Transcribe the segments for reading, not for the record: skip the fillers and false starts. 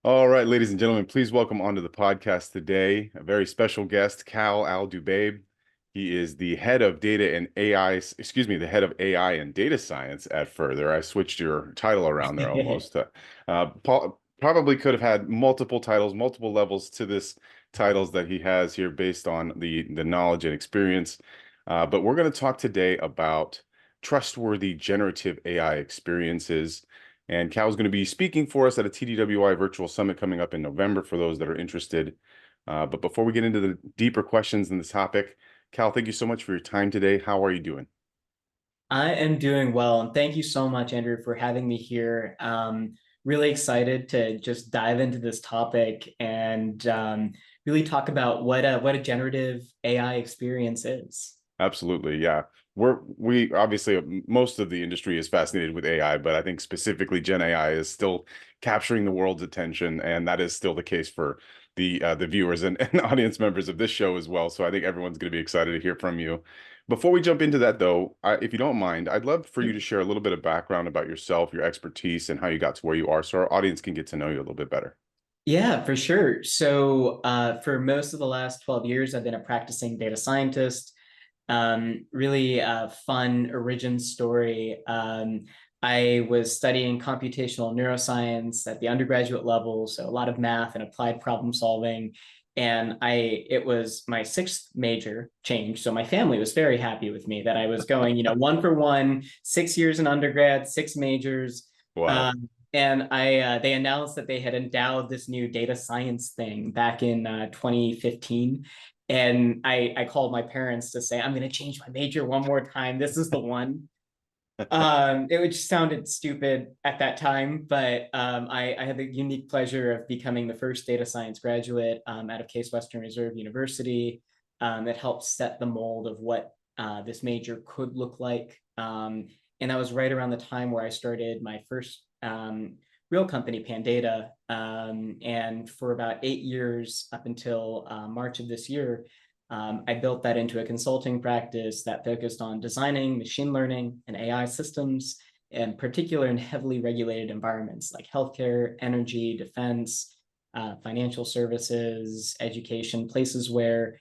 All right, ladies and gentlemen, please welcome onto the podcast today a very special guest, Al-Dhubaib. He is the head of data and AI, the head of AI and data science at Further. I switched your title around there almost. Probably could have had multiple titles, multiple levels to this titles that he has here based on the knowledge and experience. But we're going to talk today about trustworthy generative AI experiences. And Cal's going to be speaking for us at a TDWI virtual summit coming up in November for those that are interested. But before we get into the deeper questions in this topic, Cal, thank you so much for your time today. How are you doing? I am doing well, and thank you so much, Andrew, for having me here. Really excited to just dive into this topic and really talk about what a generative AI experience is. Absolutely, yeah. We obviously most of the industry is fascinated with AI, but I think specifically Gen AI is still capturing the world's attention, and that is still the case for the viewers and audience members of this show as well. So I think everyone's going to be excited to hear from you. Before we jump into that, though, if you don't mind, I'd love for you to share a little bit of background about yourself, your expertise, and how you got to where you are, so our audience can get to know you a little bit better. Yeah, for sure. So for most of the last 12 years, I've been a practicing data scientist. Really fun origin story. I was studying computational neuroscience at the undergraduate level, so a lot of math and applied problem solving. And it was my sixth major change. So my family was very happy with me that I was going, one for one, 6 years in undergrad, six majors. Wow. They announced that they had endowed this new data science thing back in 2015. And I called my parents to say, I'm going to change my major one more time. This is the one. It just sounded stupid at that time, but I had the unique pleasure of becoming the first data science graduate out of Case Western Reserve University. That helped set the mold of what this major could look like. And that was right around the time where I started my first real company, Pandata. And for about 8 years, up until March of this year, I built that into a consulting practice that focused on designing machine learning and AI systems, in particular in heavily regulated environments like healthcare, energy, defense, financial services, education, places where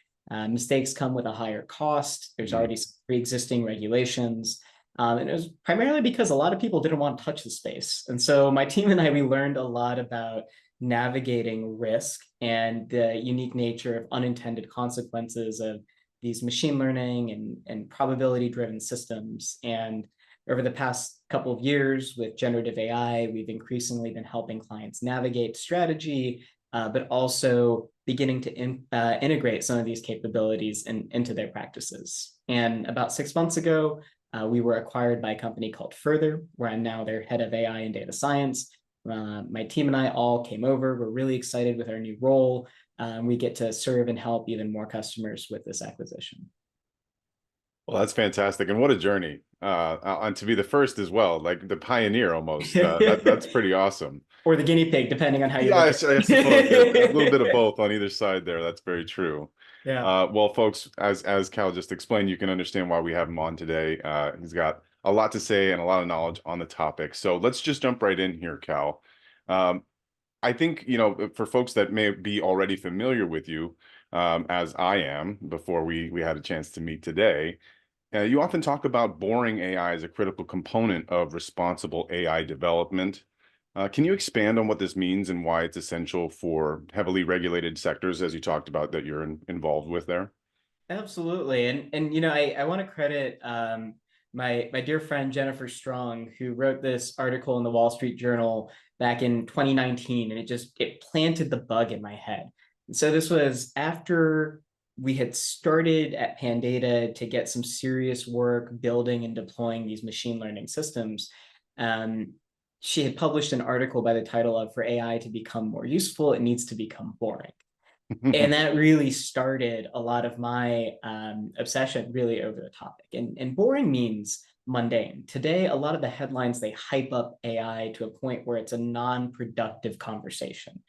mistakes come with a higher cost. There's already some pre-existing regulations. And it was primarily because a lot of people didn't want to touch the space. And so my team and I, we learned a lot about navigating risk and the unique nature of unintended consequences of these machine learning and probability driven systems. And over the past couple of years with generative AI, we've increasingly been helping clients navigate strategy, but also beginning to integrate some of these capabilities into their practices. And about 6 months ago, we were acquired by a company called Further, where I'm now their head of AI and data science. My team and I all came over. We're really excited with our new role. We get to serve and help even more customers with this acquisition. Well, that's fantastic, and what a journey! And to be the first as well, like the pioneer almost. That's pretty awesome. Or the guinea pig, depending on how you Yeah, look I, at I suppose a little bit of it. both on either side there. That's very true. Yeah. Well, folks, as Cal just explained, you can understand why we have him on today. He's got a lot to say and a lot of knowledge on the topic. So let's just jump right in here, Cal. Um, I think, for folks that may be already familiar with you, as I am before we had a chance to meet today, you often talk about boring AI as a critical component of responsible AI development. Can you expand on what this means and why it's essential for heavily regulated sectors, as you talked about, that you're involved with there? Absolutely. I want to credit my dear friend Jennifer Strong, who wrote this article in the Wall Street Journal back in 2019, and it planted the bug in my head. And so this was after we had started at Pandata to get some serious work building and deploying these machine learning systems. Um, she had published an article by the title of "For AI to Become More Useful, It Needs to Become Boring." And that really started a lot of my obsession really over the topic. And boring means mundane. Today, a lot of the headlines, they hype up AI to a point where it's a non-productive conversation.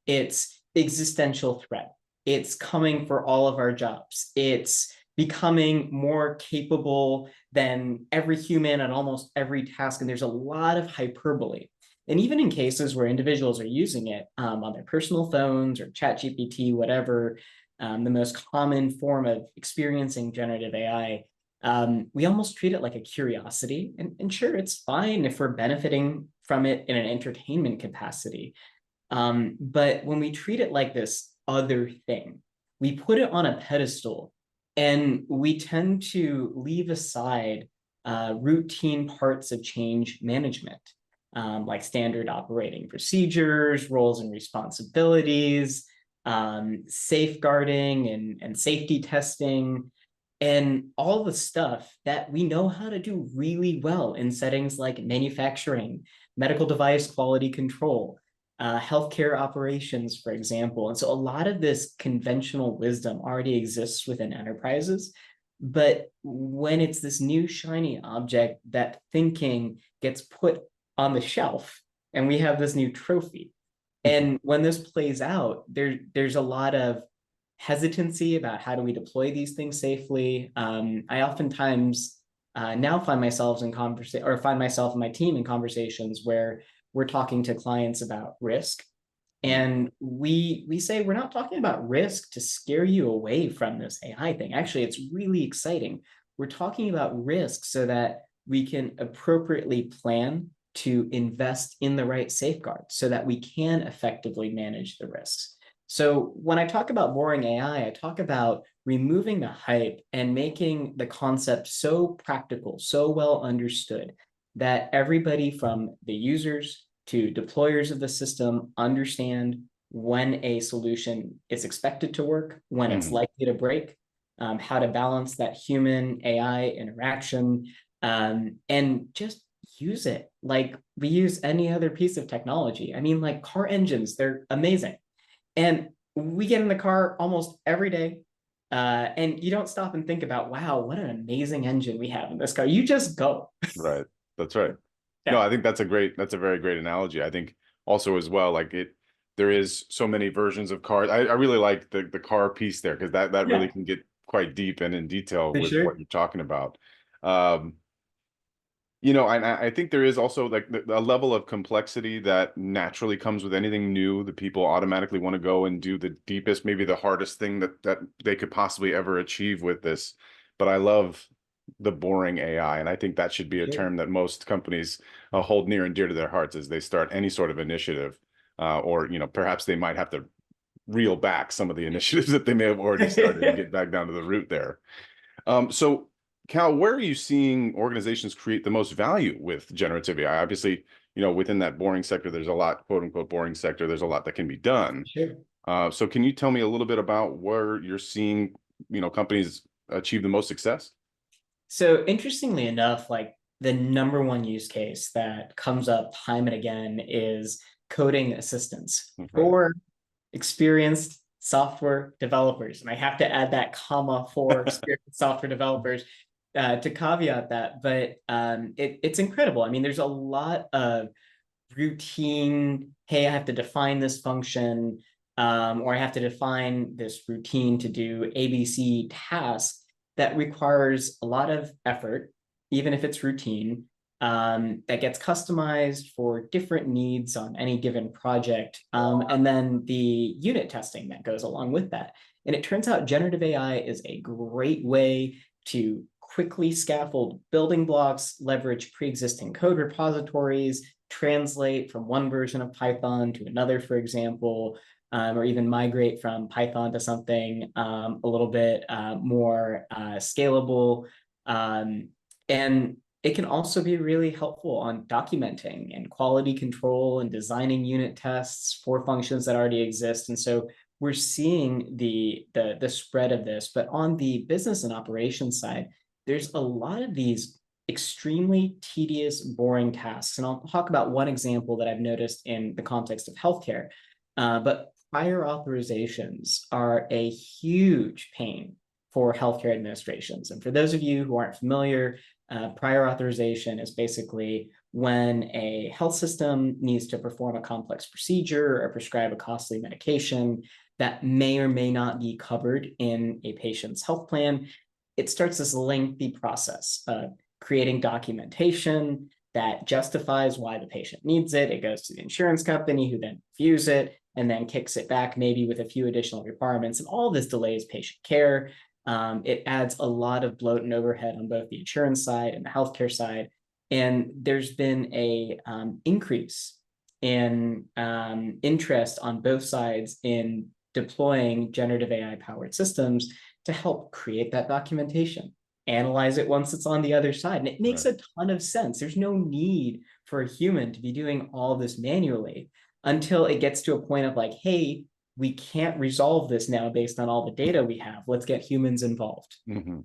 It's existential threat. It's coming for all of our jobs. It's becoming more capable than every human at almost every task. And there's a lot of hyperbole. And even in cases where individuals are using it on their personal phones or ChatGPT, whatever, the most common form of experiencing generative AI, we almost treat it like a curiosity. And sure, it's fine if we're benefiting from it in an entertainment capacity. But when we treat it like this other thing, we put it on a pedestal and we tend to leave aside routine parts of change management, like standard operating procedures, roles and responsibilities, safeguarding and safety testing, and all the stuff that we know how to do really well in settings like manufacturing, medical device quality control, healthcare operations, for example. And so a lot of this conventional wisdom already exists within enterprises. But when it's this new shiny object, that thinking gets put on the shelf and we have this new trophy. And when this plays out, there's a lot of hesitancy about how do we deploy these things safely. I oftentimes now find myself in conversation, or find myself and my team in conversations where we're talking to clients about risk. And we say we're not talking about risk to scare you away from this AI thing. Actually, it's really exciting. We're talking about risk so that we can appropriately plan to invest in the right safeguards so that we can effectively manage the risks. So when I talk about boring AI, I talk about removing the hype and making the concept so practical, so well understood that everybody from the users to deployers of the system understand when a solution is expected to work, when it's likely to break, how to balance that human AI interaction, and just use it like we use any other piece of technology. I mean, like car engines, they're amazing. And we get in the car almost every day. And you don't stop and think about, wow, what an amazing engine we have in this car. You just go. Right. That's right. No, Yeah. I think that's a very great analogy. I think also as well, like there is so many versions of cars. I really like the car piece there because that really Yeah, can get quite deep and in detail for with what sure. you're talking about. Um, you know, and I think there is also like a level of complexity that naturally comes with anything new. The people automatically want to go and do the deepest, maybe the hardest thing that they could possibly ever achieve with this. But I love the boring AI, and I think that should be a Sure. term that most companies hold near and dear to their hearts as they start any sort of initiative, or you know, perhaps they might have to reel back some of the initiatives that they may have already started and get back down to the root there. So, Cal, where are you seeing organizations create the most value with generative AI? Obviously, you know, within that boring sector, there's a lot, quote unquote, boring sector. There's a lot that can be done. Sure. So, can you tell me a little bit about where you're seeing, you know, companies achieve the most success? So interestingly enough, like the number one use case that comes up time and again is coding assistance Right. for experienced software developers. And I have to add that comma for experienced software developers to caveat that. But it's incredible. I mean, there's a lot of routine, hey, I have to define this function, or I have to define this routine to do ABC tasks that requires a lot of effort, even if it's routine, that gets customized for different needs on any given project, and then the unit testing that goes along with that. And it turns out generative AI is a great way to quickly scaffold building blocks, leverage pre-existing code repositories, translate from one version of Python to another, for example, or even migrate from Python to something a little bit more scalable. And it can also be really helpful on documenting and quality control and designing unit tests for functions that already exist. And so we're seeing the spread of this. But on the business and operations side, there's a lot of these extremely tedious, boring tasks. And I'll talk about one example that I've noticed in the context of healthcare. But prior authorizations are a huge pain for healthcare administrations. And for those of you who aren't familiar, prior authorization is basically when a health system needs to perform a complex procedure or prescribe a costly medication that may or may not be covered in a patient's health plan. It starts this lengthy process of creating documentation that justifies why the patient needs it. It goes to the insurance company who then reviews it and then kicks it back maybe with a few additional requirements. And all this delays patient care. It adds a lot of bloat and overhead on both the insurance side and the healthcare side. And there's been a increase in interest on both sides in deploying generative AI powered systems to help create that documentation, analyze it once it's on the other side. And it makes Right. a ton of sense. There's no need for a human to be doing all this manually until it gets to a point of like, hey, we can't resolve this now based on all the data we have. Let's get humans involved. Mm-hmm.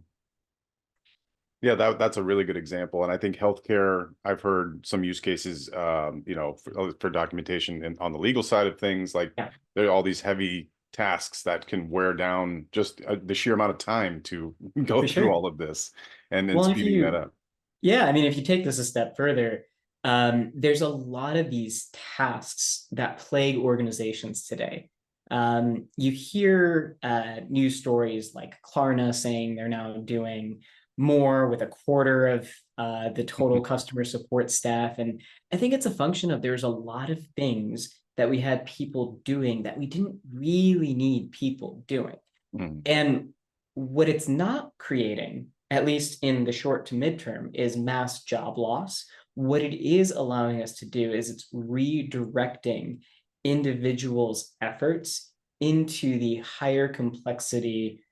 Yeah, that's a really good example. And I think healthcare, I've heard some use cases, for documentation and on the legal side of things, like Yeah, there are all these heavy tasks that can wear down just the sheer amount of time to go for through sure. all of this and Well, and if speeding that you, up. yeah, I mean, if you take this a step further, there's a lot of these tasks that plague organizations today. You hear news stories like Klarna saying they're now doing more with a quarter of the total customer support staff. And I think it's a function of there's a lot of things that we had people doing that we didn't really need people doing. Mhm. And what it's not creating, at least in the short to midterm, is mass job loss. What it is allowing us to do is it's redirecting individuals' efforts into the higher complexity,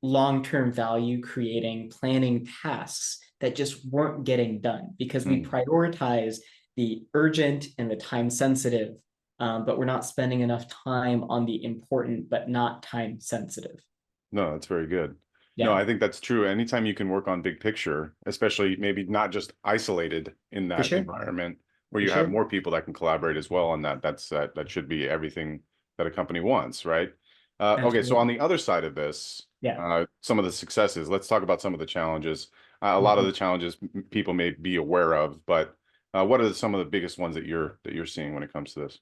long-term value creating planning tasks that just weren't getting done because we Mm. prioritize the urgent and the time sensitive, but we're not spending enough time on the important but not time sensitive. No, that's very good. No, Yeah, I think that's true. Anytime you can work on big picture, especially maybe not just isolated in for that sure, environment where for you have sure. more people that can collaborate as well on that, that should be everything that a company wants, right? Okay, so on Absolutely. the other side of this, Yeah. some of the successes, let's talk about some of the challenges. A lot of Mhm. the challenges people may be aware of, but what are some of the biggest ones that you're seeing when it comes to this?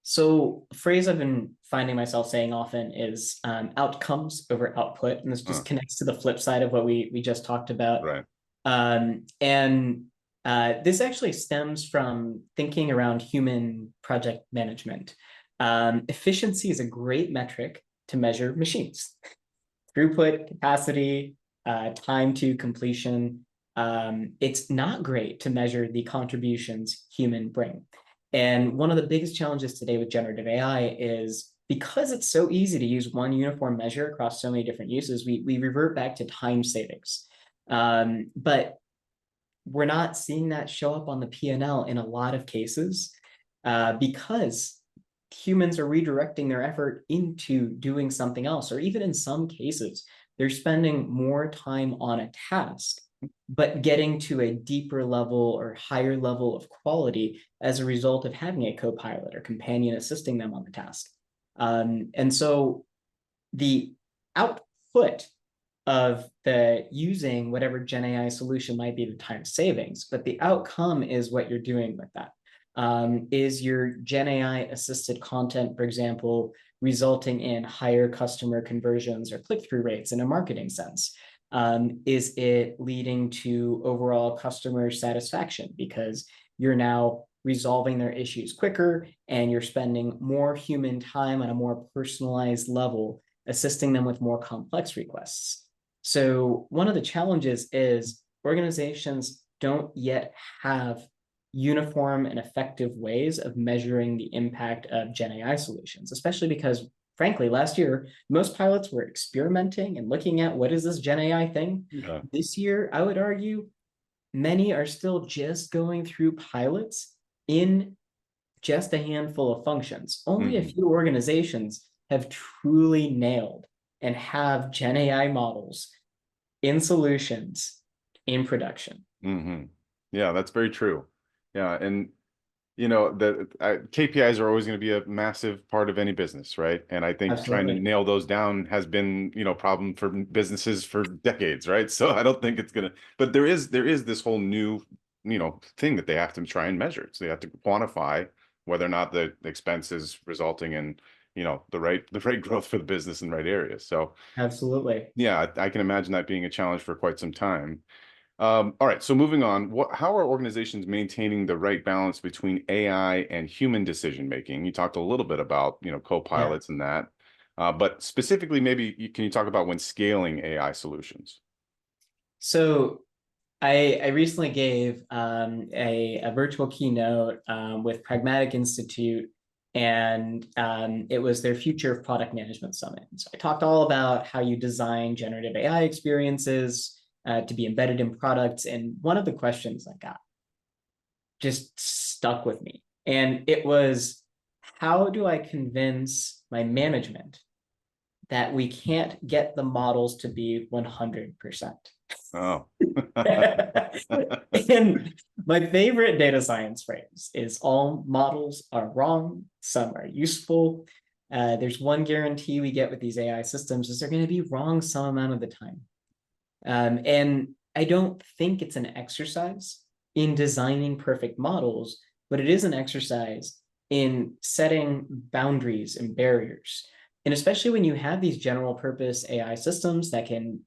So a phrase I've been finding myself saying often is outcomes over output, and this Uh, just connects to the flip side of what we just talked about. right. And this actually stems from thinking around human project management. Efficiency is a great metric to measure machines. Throughput, capacity, time to completion. It's not great to measure the contributions human bring. And one of the biggest challenges today with generative AI is because it's so easy to use one uniform measure across so many different uses, we revert back to time savings. But we're not seeing that show up on the P&L in a lot of cases because humans are redirecting their effort into doing something else, or even in some cases, they're spending more time on a task, but getting to a deeper level or higher level of quality as a result of having a co-pilot or companion assisting them on the task. And so the output of the using whatever Gen AI solution might be the time savings, but the outcome is what you're doing with that. Is your Gen AI assisted content, for example, resulting in higher customer conversions or click-through rates in a marketing sense? Is it leading to overall customer satisfaction because you're now resolving their issues quicker and you're spending more human time on a more personalized level, assisting them with more complex requests? So one of the challenges is organizations don't yet have uniform and effective ways of measuring the impact of Gen AI solutions, especially because, frankly, last year, most pilots were experimenting and looking at what is this Gen AI thing. Yeah. This year, I would argue many are still just going through pilots in just a handful of functions. Only a Hmm. few organizations have truly nailed and have Gen AI models in solutions in production. Hmm. Yeah, that's very true. Yeah, and the KPIs are always going to be a massive part of any business, right? And I think trying to Absolutely. nail those down has been, problem for businesses for decades, right? So I don't think it's gonna, but there is this whole new, thing that they have to try and measure. So they have to quantify whether or not the expense is resulting in, the right growth for the business in the right areas. So Absolutely. yeah, I can imagine that being a challenge for quite some time. All right, so moving on, how are organizations maintaining the right balance between AI and human decision making? You talked a little bit about, Yeah. co-pilots and that, but specifically, maybe can you talk about when scaling AI solutions? So I recently gave a virtual keynote with Pragmatic Institute, and it was their Future of Product Management Summit. So I talked all about how you design generative AI experiences to be embedded in products. And one of the questions I got just stuck with me. And it was, how do I convince my management that we can't get the models to be 100%? Oh. And my favorite data science phrase is all models are wrong, some are useful. There's one guarantee we get with these AI systems is they're going to be wrong some amount of the time. And I don't think it's an exercise in designing perfect models, but it is an exercise in setting boundaries and barriers. And especially when you have these general purpose AI systems that can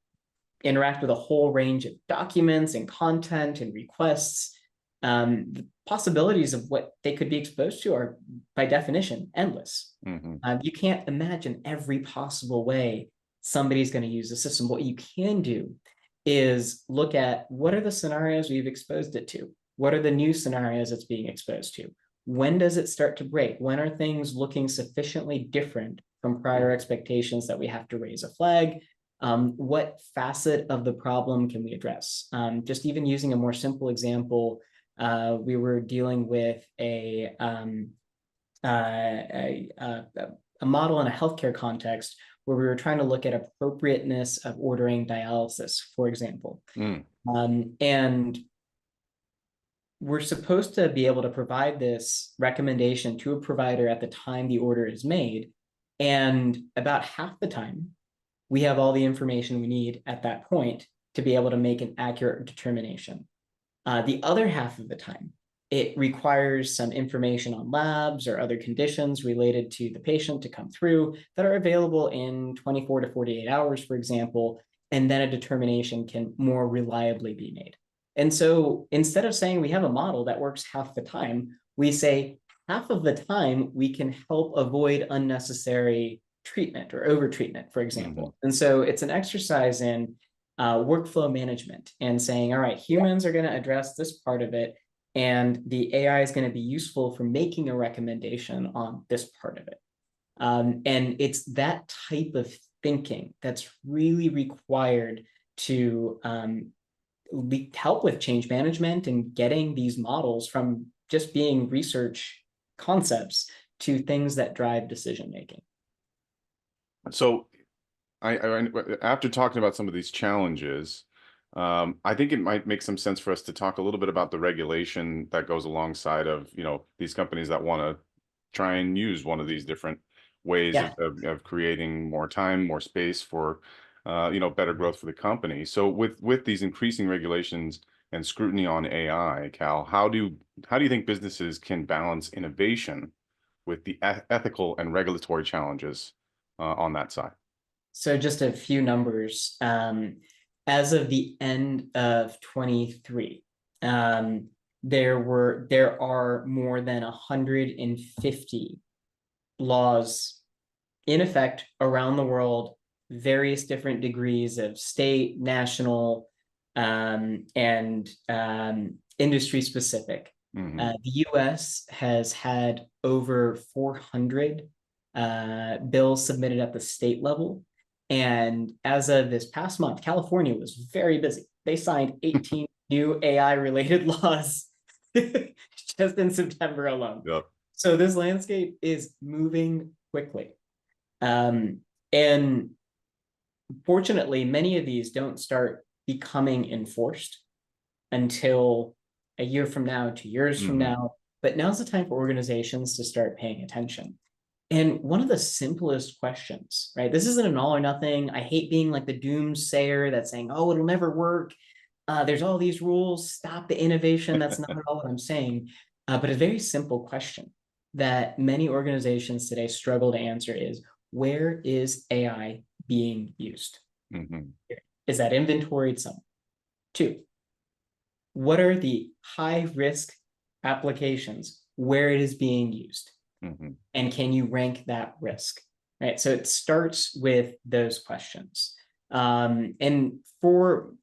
interact with a whole range of documents and content and requests, the possibilities of what they could be exposed to are, by definition, endless. Mm-hmm. You can't imagine every possible way somebody's going to use the system. What you can do is look at what are the scenarios we've exposed it to? What are the new scenarios it's being exposed to? When does it start to break? When are things looking sufficiently different from prior expectations that we have to raise a flag? What facet of the problem can we address? Just even using a more simple example, we were dealing with a model in a healthcare context where we were trying to look at appropriateness of ordering dialysis, for example. Mm. And we're supposed to be able to provide this recommendation to a provider at the time the order is made. And about half the time, we have all the information we need at that point to be able to make an accurate determination. The other half of the time, it requires some information on labs or other conditions related to the patient to come through that are available in 24 to 48 hours, for example, and then a determination can more reliably be made. And so instead of saying we have a model that works half the time, we say half of the time we can help avoid unnecessary treatment or over-treatment, for example. Mm-hmm. And so it's an exercise in workflow management and saying, all right, humans are going to address this part of it, and the AI is going to be useful for making a recommendation on this part of it. And it's that type of thinking that's really required to help with change management and getting these models from just being research concepts to things that drive decision making. So after talking about some of these challenges, I think it might make some sense for us to talk a little bit about the regulation that goes alongside of, these companies that want to try and use one of these different ways Yeah. of creating more time, more space for, better growth for the company. So with these increasing regulations and scrutiny on AI, Cal, how do you think businesses can balance innovation with the ethical and regulatory challenges on that side? So just a few numbers. As of the end of 23, there are more than 150 laws in effect around the world, various different degrees of state, national, and industry specific. Mm-hmm. The US has had over 400 bills submitted at the state level. And as of this past month, California was very busy. They signed 18 new AI related laws just in September alone. Yep. So this landscape is moving quickly. And fortunately, many of these don't start becoming enforced until a year from now, 2 years from now. But now's the time for organizations to start paying attention. And one of the simplest questions, right? This isn't an all or nothing. I hate being like the doomsayer that's saying, oh, it'll never work. There's all these rules, stop the innovation. That's not at all what I'm saying. But a very simple question that many organizations today struggle to answer is, where is AI being used? Mm-hmm. Is that inventoried somewhere? Two, what are the high risk applications where it is being used? And can you rank that risk? Right. So it starts with those questions. And for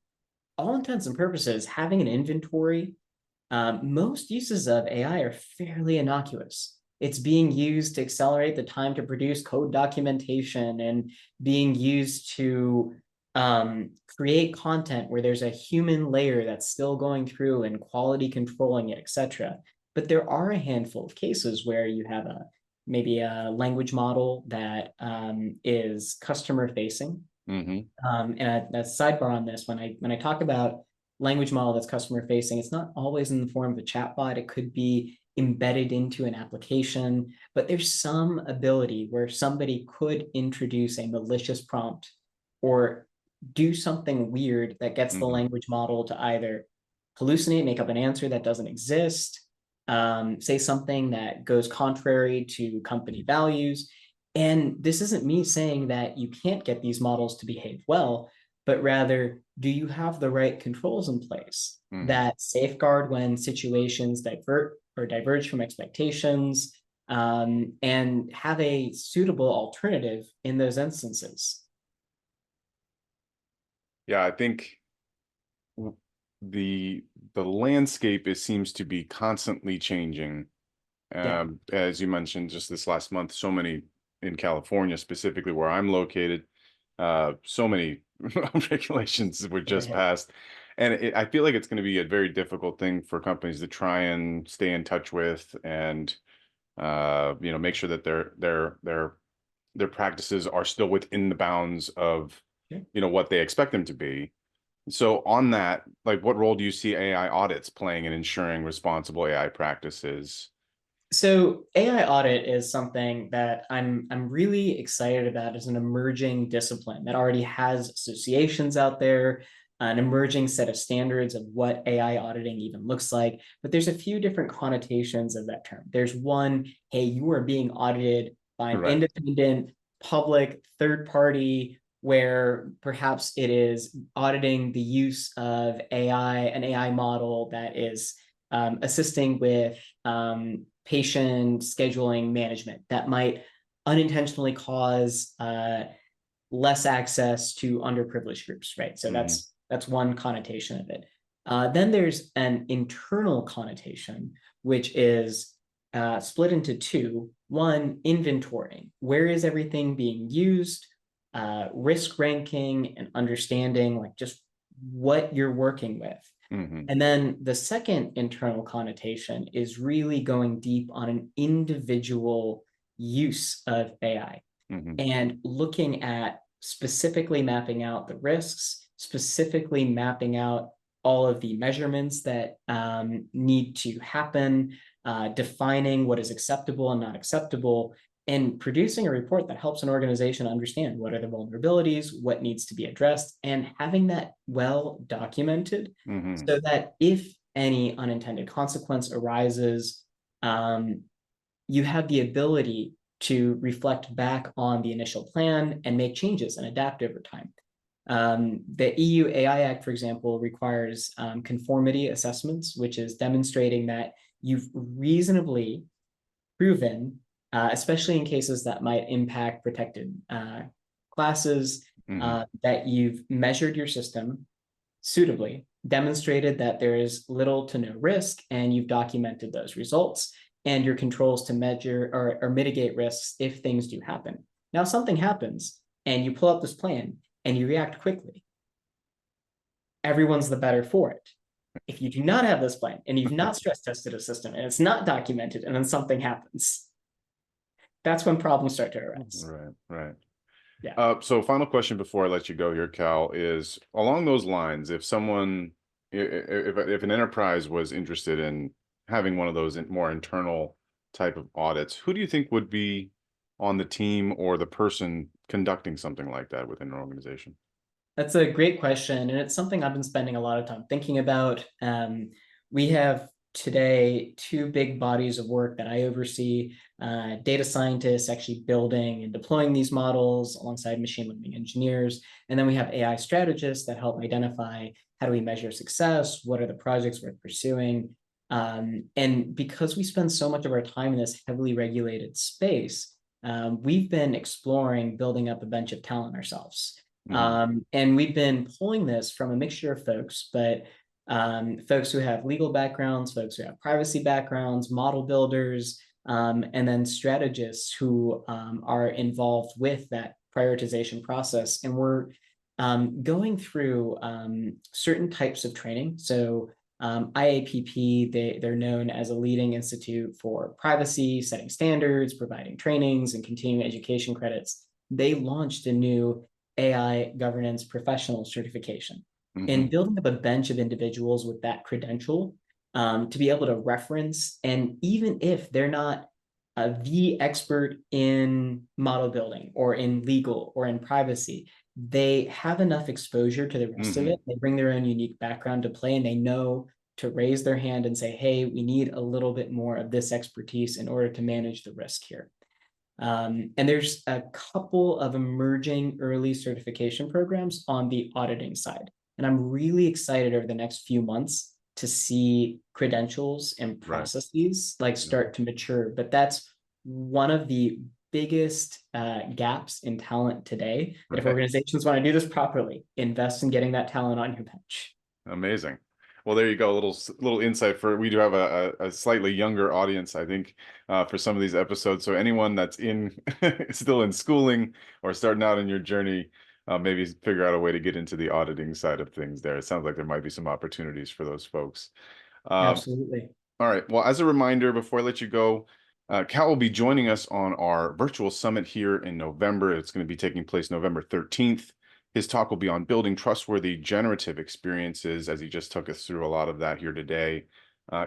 all intents and purposes, having an inventory, most uses of AI are fairly innocuous. It's being used to accelerate the time to produce code documentation and being used to create content where there's a human layer that's still going through and quality controlling it, etc. But there are a handful of cases where you have maybe a language model that is customer facing. And a sidebar on this, when I talk about language model that's customer facing, it's not always in the form of a chatbot. It could be embedded into an application, but there's some ability where somebody could introduce a malicious prompt or do something weird that gets the language model to either hallucinate, make up an answer that doesn't exist, say something that goes contrary to company values. And this isn't me saying that you can't get these models to behave well, but rather, do you have the right controls in place that safeguard when situations divert or diverge from expectations, and have a suitable alternative in those instances? Yeah, I think the landscape seems to be constantly changing. Yeah. As you mentioned, just this last month, so many in California, specifically where I'm located, so many regulations were just Yeah. passed, and I feel like it's going to be a very difficult thing for companies to try and stay in touch with, and make sure that their practices are still within the bounds of what they expect them to be. So on that, like, what role do you see AI audits playing in ensuring responsible AI practices? So AI audit is something that I'm really excited about as an emerging discipline that already has associations out there, an emerging set of standards of what AI auditing even looks like. But there's a few different connotations of that term. There's one, hey, you are being audited by an Right. independent, public, third party, where perhaps it is auditing the use of AI, an AI model that is assisting with patient scheduling management that might unintentionally cause less access to underprivileged groups, right? So that's one connotation of it. Then there's an internal connotation, which is split into two. One, inventorying. Where is everything being used? Risk ranking and understanding, like just what you're working with. And then the second internal connotation is really going deep on an individual use of AI and looking at specifically mapping out the risks, specifically mapping out all of the measurements that need to happen, defining what is acceptable and not acceptable, and producing a report that helps an organization understand what are the vulnerabilities, what needs to be addressed, and having that well documented so that if any unintended consequence arises, you have the ability to reflect back on the initial plan and make changes and adapt over time. The EU AI Act, for example, requires conformity assessments, which is demonstrating that you've reasonably proven, especially in cases that might impact protected classes, that you've measured your system suitably, demonstrated that there is little to no risk, and you've documented those results and your controls to measure or mitigate risks if things do happen. Now, something happens and you pull up this plan and you react quickly. Everyone's the better for it. If you do not have this plan and you've not stress tested a system and it's not documented and then something happens, that's when problems start to arise. Right. Yeah. So final question before I let you go here, Cal, is along those lines, if an enterprise was interested in having one of those more internal type of audits, who do you think would be on the team or the person conducting something like that within an organization? That's a great question, and it's something I've been spending a lot of time thinking about. We have today two big bodies of work that I oversee, data scientists actually building and deploying these models alongside machine learning engineers. And then we have AI strategists that help identify how do we measure success? What are the projects worth pursuing? And because we spend so much of our time in this heavily regulated space, we've been exploring building up a bench of talent ourselves. And we've been pulling this from a mixture of folks, but folks who have legal backgrounds, folks who have privacy backgrounds, model builders, and then strategists who are involved with that prioritization process. And we're going through certain types of training. So IAPP, they're known as a leading institute for privacy, setting standards, providing trainings, and continuing education credits. They launched a new AI governance professional certification. And building up a bench of individuals with that credential to be able to reference, and even if they're not the expert in model building or in legal or in privacy, they have enough exposure to the rest of it. They bring their own unique background to play, and they know to raise their hand and say, hey, we need a little bit more of this expertise in order to manage the risk here. And there's a couple of emerging early certification programs on the auditing side. And I'm really excited over the next few months to see credentials and processes like start to mature. But that's one of the biggest gaps in talent today. That if organizations want to do this properly, invest in getting that talent on your bench. Amazing. Well, there you go. A little insight for, we do have a slightly younger audience, I think, for some of these episodes. So anyone that's still in schooling or starting out in your journey, maybe figure out a way to get into the auditing side of things there. It sounds like there might be some opportunities for those folks. Absolutely. All right. Well, as a reminder, before I let you go, Cal will be joining us on our virtual summit here in November. It's going to be taking place November 13th. His talk will be on building trustworthy generative experiences, as he just took us through a lot of that here today.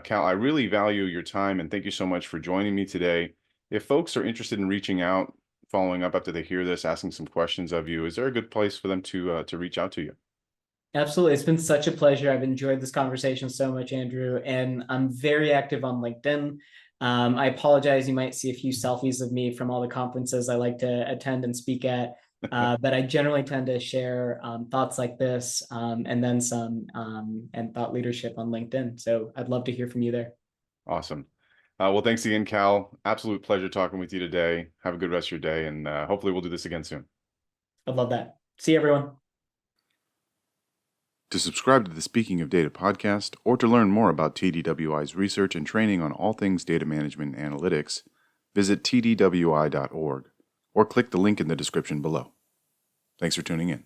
Cal, I really value your time, and thank you so much for joining me today. If folks are interested in reaching out, following up after they hear this, asking some questions of you, is there a good place for them to reach out to you? Absolutely. It's been such a pleasure. I've enjoyed this conversation so much, Andrew, and I'm very active on LinkedIn. I apologize. You might see a few selfies of me from all the conferences I like to attend and speak at. But I generally tend to share thoughts like this and then some and thought leadership on LinkedIn. So I'd love to hear from you there. Awesome. Well, thanks again, Cal. Absolute pleasure talking with you today. Have a good rest of your day, and hopefully we'll do this again soon. I'd love that. See you, everyone. To subscribe to the Speaking of Data podcast, or to learn more about TDWI's research and training on all things data management and analytics, visit tdwi.org or click the link in the description below. Thanks for tuning in.